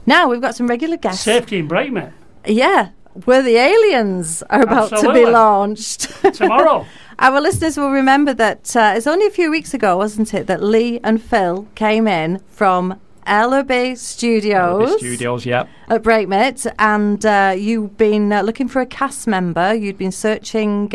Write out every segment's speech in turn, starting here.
Now we've got some regular guests. Safety and break, mate. Yeah, where the aliens are about to be launched. Tomorrow. Our listeners will remember that it's only a few weeks ago, wasn't it, that Lee and Phil came in from Elerby Studios. Yep. At Breakmate, and you've been looking for a cast member. You'd been searching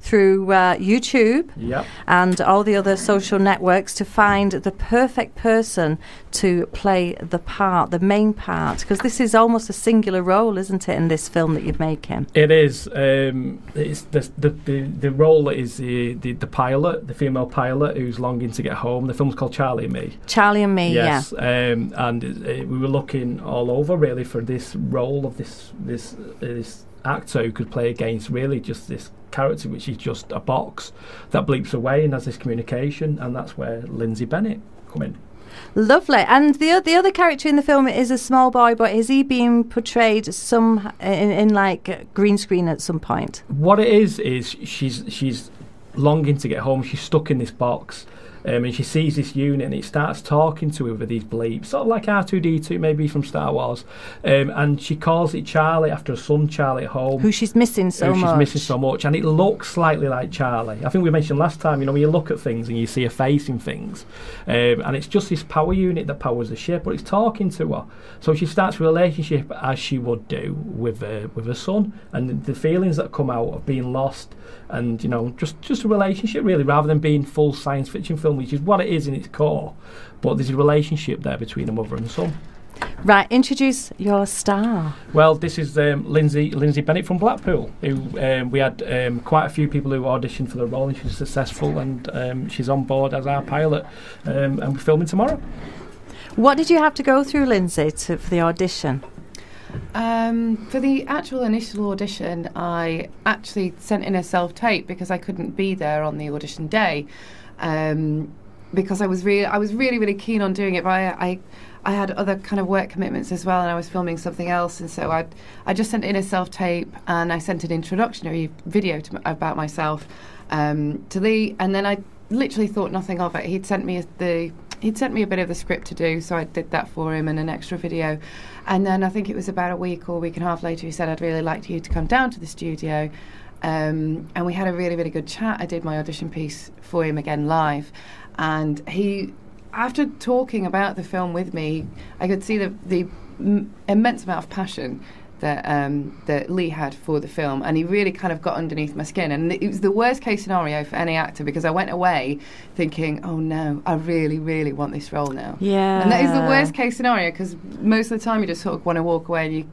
through YouTube and all the other social networks to find the perfect person to play the main part, because this is almost a singular role, isn't it, in this film that you're making? It is. It's the role is the pilot, the female pilot who's longing to get home. The film's called Charlie and Me. Charlie and Me, yes. Yeah. And we were looking all over really for this role of this actor who could play against really just this character, which is just a box that bleeps away and has this communication, and that's where Lindsay Bennett come in. Lovely. And the other character in the film is a small boy, but is he being portrayed in like green screen at some point? What it is she's longing to get home. She's stuck in this box. And she sees this unit and it starts talking to her with these bleeps, sort of like R2-D2 maybe from Star Wars, and she calls it Charlie after her son Charlie at home, who she's missing so much, and it looks slightly like Charlie. I think we mentioned last time, when you look at things and you see a face in things, and it's just this power unit that powers the ship, but it's talking to her, so she starts a relationship as she would do with her son, and the feelings that come out of being lost, and just a relationship really, rather than being full science fiction film, which is what it is in its core, but there's a relationship there between a mother and son. Right, introduce your star. Well, this is Lindsay Bennett from Blackpool, who we had quite a few people who auditioned for the role, and she was successful, and she's on board as our pilot, and we're filming tomorrow. What did you have to go through, Lindsay, for the audition? For the actual initial audition, I actually sent in a self-tape because I couldn't be there on the audition day, because I was really keen on doing it, but I had other kind of work commitments as well, and I was filming something else, and so I just sent in a self-tape, and I sent an introductory video about myself to Lee, and then I literally thought nothing of it. He'd sent me a bit of the script to do, so I did that for him and an extra video. And then I think it was about a week or a week and a half later, he said, "I'd really like you to come down to the studio." And we had a really, really good chat. I did my audition piece for him again live. And he, after talking about the film with me, I could see the immense amount of passion that Lee had for the film, and he really kind of got underneath my skin, and it was the worst case scenario for any actor, because I went away thinking, oh no, I really, really want this role now. Yeah. And that is the worst case scenario, because most of the time you just sort of want to walk away and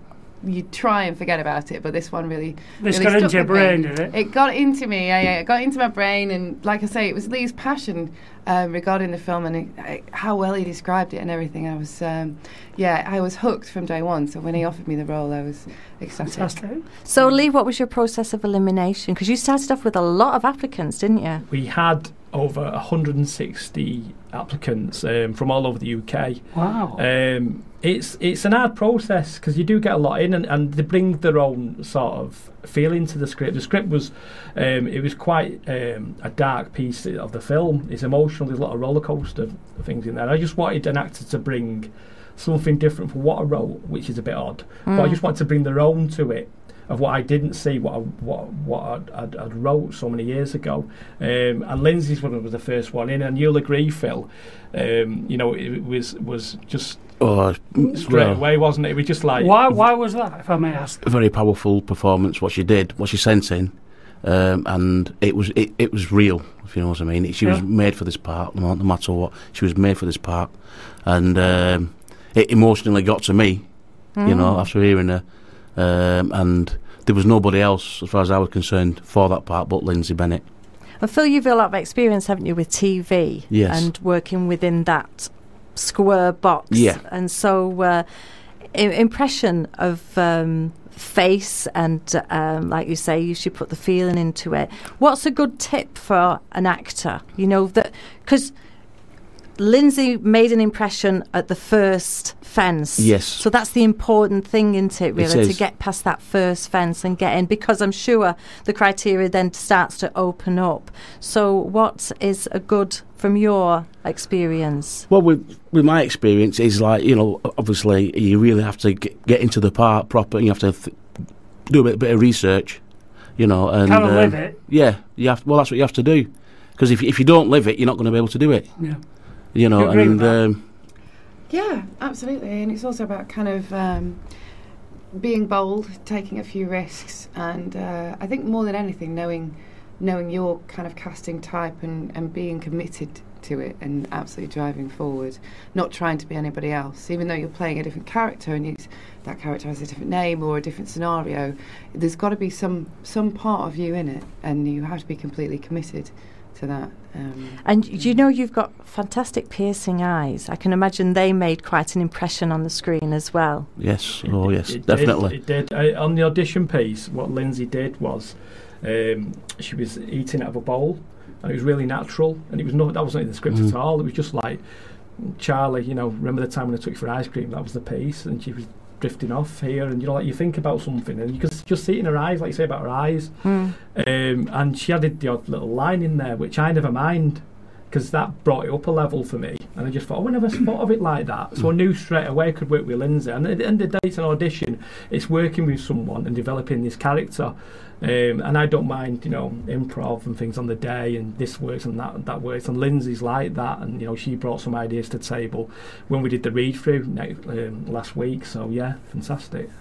you try and forget about it, but this one really got into your brain, did it? It got into me, yeah, it got into my brain, and like I say, it was Lee's passion regarding the film, and how well he described it and everything. I was hooked from day one, so when he offered me the role, I was ecstatic. Fantastic. So Lee, what was your process of elimination? Because you started off with a lot of applicants, didn't you? We had over 160 applicants from all over the UK. Wow. It's an hard process, because you do get a lot in, and they bring their own sort of feeling to the script. The script was it was quite a dark piece of the film. It's emotional. There's a lot of roller coaster things in there. I just wanted an actor to bring something different for what I wrote, which is a bit odd. But I just wanted to bring their own to it, of what I didn't see, what I'd wrote so many years ago. And Lindsay's one was the first one in, and you'll agree, Phil. It was just straight away, wasn't it? It was just like, why was that, if I may ask? A very powerful performance. What she did, what she sent in, and it was real, if you know what I mean. She was made for this part, no matter what. She was made for this part, and it emotionally got to me, after hearing her. And there was nobody else, as far as I was concerned, for that part but Lindsay Bennett. Well, Phil, you've a lot of experience, haven't you, with TV? Yes. And working within that square box. Yeah. And so, impression of face and, like you say, you should put the feeling into it. What's a good tip for an actor? Because Lindsay made an impression at the first fence. Yes. So that's the important thing, isn't it, really, It to is. get past that first fence and get in, because I'm sure the criteria then starts to open up. So what is a good from your experience? Well, with my experience is like, you know, obviously you really have to get into the part proper. You have to do a bit of research, you know, and Kind of live it. Yeah, you have. Well, that's what you have to do, because if you don't live it, you're not going to be able to do it. Yeah. You know, You agree with and that? Yeah, absolutely. And it's also about kind of being bold, taking a few risks, and I think more than anything, knowing your kind of casting type and being committed to it and absolutely driving forward, not trying to be anybody else. Even though you're playing a different character and that character has a different name or a different scenario, there's got to be some part of you in it, and you have to be completely committed to that. And you know, you've got fantastic piercing eyes. I can imagine they made quite an impression on the screen as well. yes, It definitely. did. On the audition piece, what Lindsay did was she was eating out of a bowl, and it was really natural, and that wasn't in the script at all. It was just like, Charlie, you know, remember the time when I took you for ice cream? That was the piece, and she was drifting off here, and you know, like you think about something and you can just see it in her eyes, like you say about her eyes. And she added the odd little line in there, which I never mind, because that brought it up a level for me, and I just thought, I never thought of it like that. So I knew straight away I could work with Lindsay, and at the end of the day, it's an audition. It's working with someone and developing this character. And I don't mind, you know, improv and things on the day, and this works and that works, and Lindsay's like that, and you know, she brought some ideas to the table when we did the read through last week. So yeah, fantastic.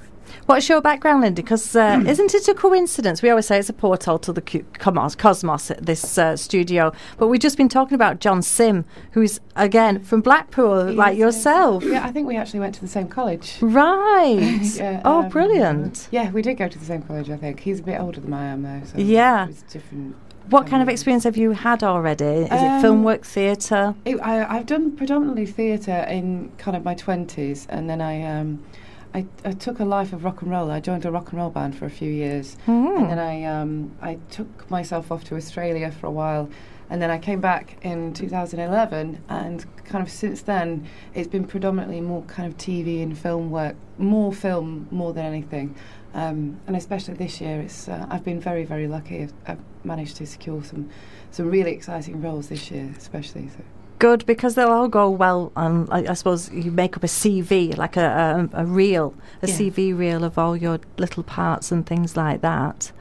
What's your background, Linda? Because isn't it a coincidence? We always say it's a portal to the cosmos at this studio. But we've just been talking about John Sim, who's, again, from Blackpool, like yourself. Yeah, I think we actually went to the same college. Right. Yeah, oh, brilliant. Yeah, we did go to the same college, I think. He's a bit older than I am, though. So Yeah. it was different. What kind of experience have you had already? Is it film work, theatre? I've done predominantly theatre in kind of my 20s, and then I took a life of rock and roll. I joined a rock and roll band for a few years, and then I took myself off to Australia for a while, and then I came back in 2011, and kind of since then it's been predominantly more kind of TV and film work, more film more than anything, and especially this year I've been very, very lucky. I've managed to secure some really exciting roles this year, especially. So. Good, because they'll all go well. I suppose you make up a CV, like a reel, a CV reel of all your little parts and things like that.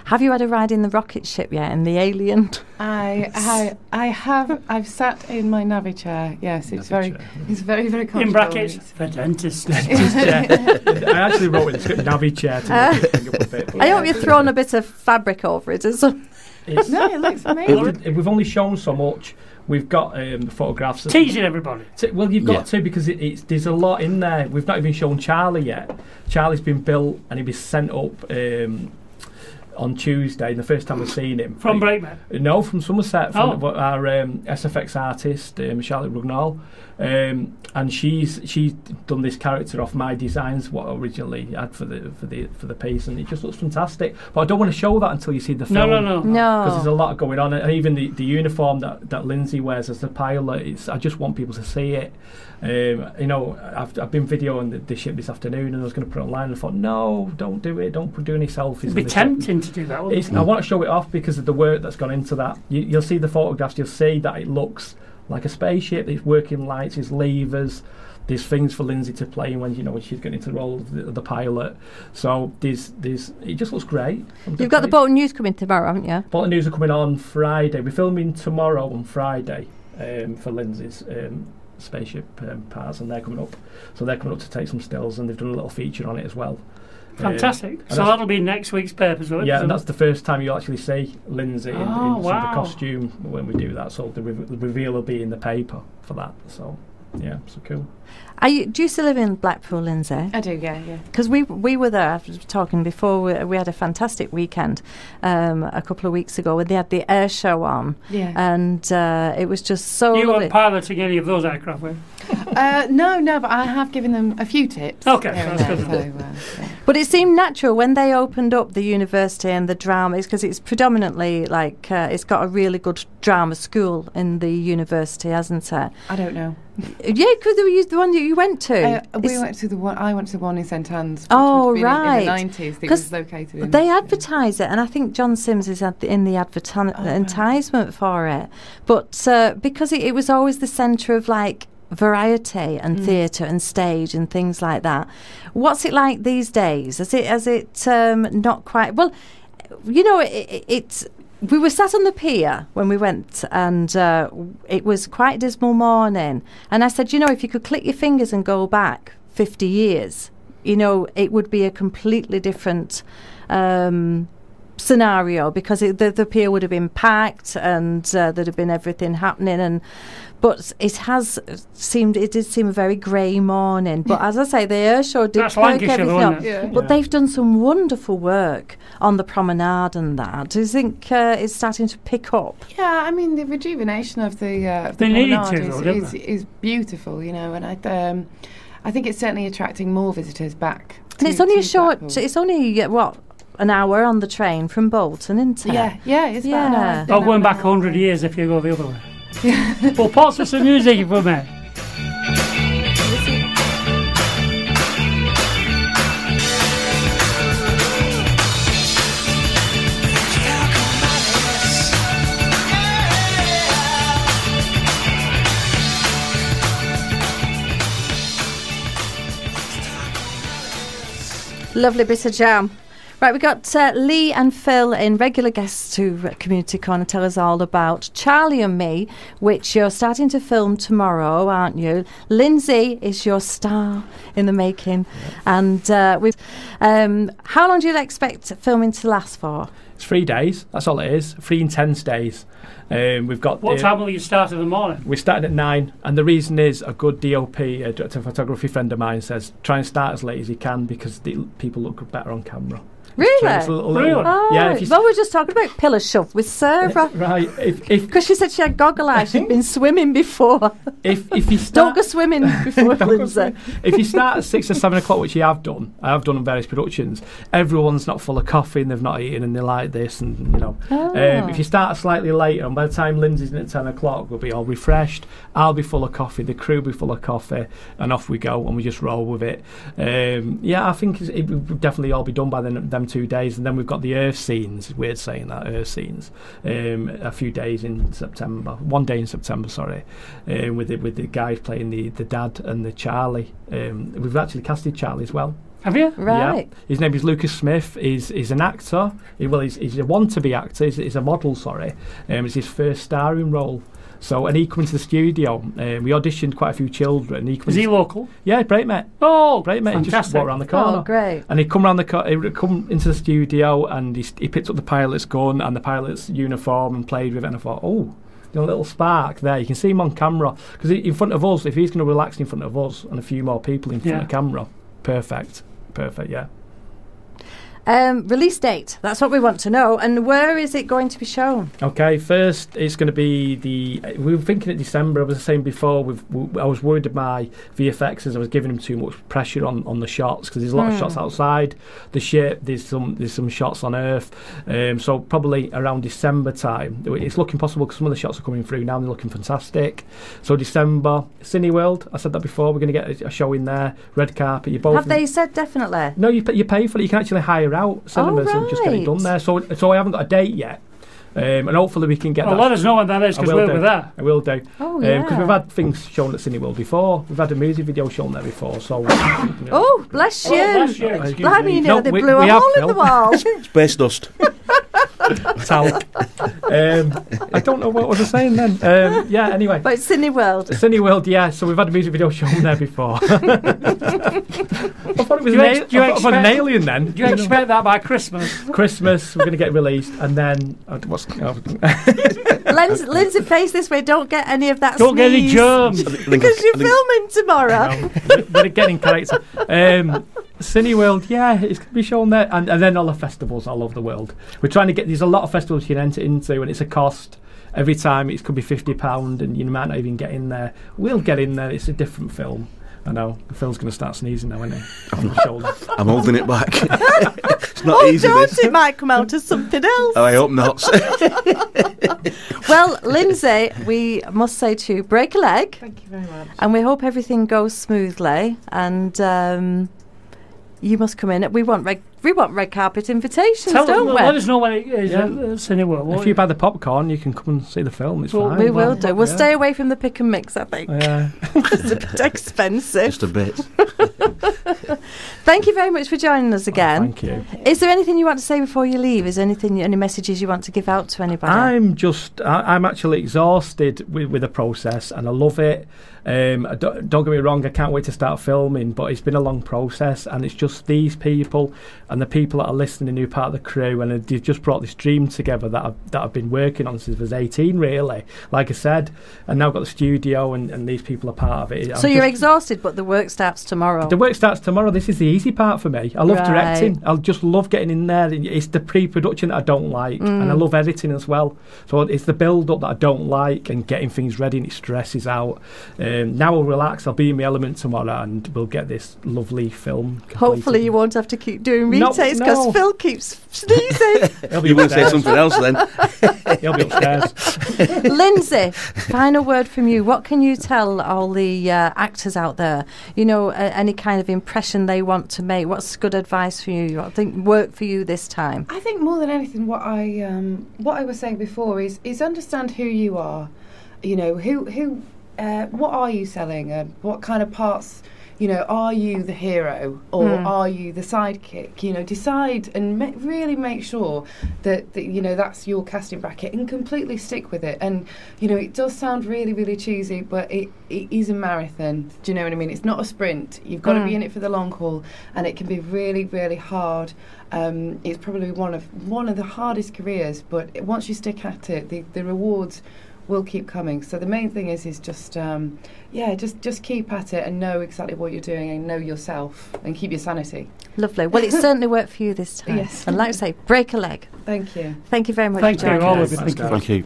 Have you had a ride in the rocket ship yet, in the Alien? I have. I've sat in my Navi chair. Yes, it's very comfortable. In brackets, the dentist. I actually wrote in the script Navi chair to make it think up a bit. I hope you've thrown a bit of fabric over it or something. No, it looks amazing. We've only shown so much. We've got photographs. Teasing everybody. Well, you've got to, because there's a lot in there. We've not even shown Charlie yet. Charlie's been built and he was sent up on Tuesday, and the first time I've seen him. From Breakman? No, from Somerset, from our SFX artist, Charlotte Rugnall. And she's done this character off my designs, what I originally had for the piece, and it just looks fantastic. But I don't want to show that until you see the film. No. Because there's a lot going on, and even the uniform that Lindsay wears as the pilot. I just want people to see it. You know, I've been videoing the ship this afternoon, and I was going to put it online, and I thought, no, don't do it. Don't do any selfies. It'd be tempting to do that. Wouldn't it? I want to show it off because of the work that's gone into that. You'll see the photographs. You'll see that it looks like a spaceship. It's working lights, it's levers. There's things for Lindsay to play when she's getting into the role of the pilot. So there's it just looks great. You've got the Bolton News coming tomorrow, haven't you? Bolton News are coming on Friday. We're filming tomorrow on Friday for Lindsay's spaceship parts, and they're coming up. So they're coming up to take some stills, and they've done a little feature on it as well. Fantastic. So that'll be next week's papers, will it? Yeah, and that's the first time you'll actually see Lindsay in some of the wow. costume when we do that. So the reveal will be in the paper for that. So Yeah, so cool. Do you still live in Blackpool, Lindsay? I do, yeah. Because we were there, I was talking before, we had a fantastic weekend a couple of weeks ago when they had the air show on. Yeah. And it was just so You lovely. weren't piloting any of those aircraft, were you? No, but I have given them a few tips. Okay, here that's and good. there, yeah. But it seemed natural when they opened up the university and the drama, because it's predominantly like, it's got a really good drama school in the university, hasn't it? I don't know. Yeah, because the one that you went to. I went to the one in St Anne's. Which Oh, would have been right. in the 90s. It was located in. They advertise it, and I think John Sims is in the advertisement for it. But because it was always the centre of like variety and theatre and stage and things like that. What's it like these days? Has it not quite? Well, you know, it's. We were sat on the pier when we went, and it was quite a dismal morning. And I said, you know, if you could click your fingers and go back 50 years, you know, it would be a completely different scenario, because the pier would have been packed and there'd have been everything happening. But it did seem a very grey morning. But as I say, the air show did perk everything up. Yeah. But they've done some wonderful work on the promenade and that. Do you think it's starting to pick up? Yeah, I mean, the rejuvenation of the promenade is beautiful, you know, and I think it's certainly attracting more visitors back. And it's only it's only, an hour on the train from Bolton, isn't it? Yeah, it's about an hour. Going back 100 years if you go the other way. Well, pause for some music for me. Lovely bit of jam. Right, we've got Lee and Phil in, regular guests to Community Corner, tell us all about Charlie and Me, which you're starting to film tomorrow, aren't you? Lindsay is your star in the making. And how long do you expect filming to last for? It's 3 days, that's all it is, 3 intense days. We've got. What time will you start in the morning? We started at 9, and the reason is a good DOP, a director of photography friend of mine, says try and start as late as you can because people look better on camera. Really? Really? Oh, yeah. Well, we're just talking about pillar shove with Sarah. Right. Because she said she had goggle eyes. She'd been swimming before. If you start, don't go swimming before Lindsay. If you start at 6 or 7 o'clock, which I have done on various productions, everyone's not full of coffee and they've not eaten and they like this, and you know. If you start slightly later, and by the time Lindsay's in at 10 o'clock, we'll be all refreshed. I'll be full of coffee. The crew will be full of coffee, and off we go, and we just roll with it. I think it will definitely all be done by them 2 days, and then we've got the earth scenes. Weird saying that, earth scenes. A few days in September, 1 day in September, sorry, with the guys playing the dad and the Charlie. We've actually casted Charlie as well. Have you? Right. Yeah. His name is Lucas Smith. He's an actor. He's a want-to-be actor. He's a model, sorry. It's his first starring role. So, and he come into the studio. We auditioned quite a few children. Is he local? Yeah, great mate. Oh, great mate. Fantastic. He just walked around the corner. Oh, great. And he'd come around he come into the studio, and he picked up the pilot's gun and the pilot's uniform and played with it. And I thought, oh, a little spark there. You can see him on camera because in front of us, if he's going to relax in front of us and a few more people in front of camera, perfect. Yeah. Release date, that's what we want to know. And where is it going to be shown? Okay, first it's going to be we were thinking of December. I was saying before, I was worried of my VFX as I was giving them too much pressure on the shots, because there's a lot of shots outside the ship, there's some shots on Earth, so probably around December time. It's looking possible because some of the shots are coming through now and they're looking fantastic. So December, Cineworld, I said that before, we're going to get a show in there, red carpet. Have they said definitely? No, you pay for it. You can actually hire out cinemas and just get it done there. So I haven't got a date yet, and hopefully we can get that. Let us know when that is, because we'll be there. I will do. Oh, yeah. Because we've had things shown at Cineworld before. We've had a music video shown there before. So. Oh, bless you! I mean, they blew a hole in the wall. Space dust. Talc. I don't know what was I saying then. Anyway. But it's Cineworld, yeah. So we've had a music video shown there before. I thought it was an alien then. Do you expect that by Christmas? Christmas, we're going to get released, and then Let Lindsay, face this way. Don't get any of that. Don't get any germs because you're filming tomorrow. They're getting character. Cineworld, yeah, it's going to be shown there, and then all the festivals all over the world. We're trying to get. There's a lot of festivals you can enter into, and it's a cost. Every time it could be £50, and you might not even get in there. We'll get in there. It's a different film. I know. Phil's going to start sneezing now, isn't he? I'm holding it back. It's not easy. Don't, it might come out as something else. I hope not. Well, Lindsay, we must say to you, break a leg. Thank you very much. And we hope everything goes smoothly. And you must come in. We want red carpet invitations, don't we? Let us know when it is. Cineworld. If you buy the popcorn, you can come and see the film. It's fine. We will do. We'll stay away from the pick and mix, I think. Yeah. It's a bit expensive. Just a bit. Thank you very much for joining us again. Thank you. Is there anything you want to say before you leave? Is there any messages you want to give out to anybody? I'm actually exhausted with the process, and I love it. Don't get me wrong, I can't wait to start filming, but it's been a long process, and it's just these people and the people that are listening who are part of the crew, and they've just brought this dream together that I've been working on since I was 18, really, like I said, and now I've got the studio, and these people are part of it. So you're exhausted, but the work starts tomorrow. The work starts tomorrow. This is the easy part for me. I love directing. I just love getting in there. It's the pre-production that I don't like, and I love editing as well. So it's the build-up that I don't like, and getting things ready, and it stresses out. Now I'll relax. I'll be in my element tomorrow, and we'll get this lovely film completed. Hopefully you won't have to keep doing retakes because Phil keeps sneezing. You won't say something else then. He'll be upstairs. Lindsay, final word from you. What can you tell all the actors out there? You know, any kind of impression they want to make. What's good advice for you? What think worked for you this time? I think more than anything, what I was saying before is understand who you are. You know, what are you selling, and what kind of parts? You know, are you the hero or are you the sidekick? You know, decide and really make sure that you know that's your casting bracket, and completely stick with it. And you know, it does sound really, really cheesy, but it is a marathon. Do you know what I mean? It's not a sprint. You've got to be in it for the long haul, and it can be really, really hard. It's probably one of the hardest careers, but once you stick at it, the rewards will keep coming. So the main thing is just just keep at it and know exactly what you're doing, and know yourself, and keep your sanity. Lovely. Well, it certainly worked for you this time. Yes. And like I say, break a leg. Thank you. Thank you very much Thank for joining you. us. Thank you.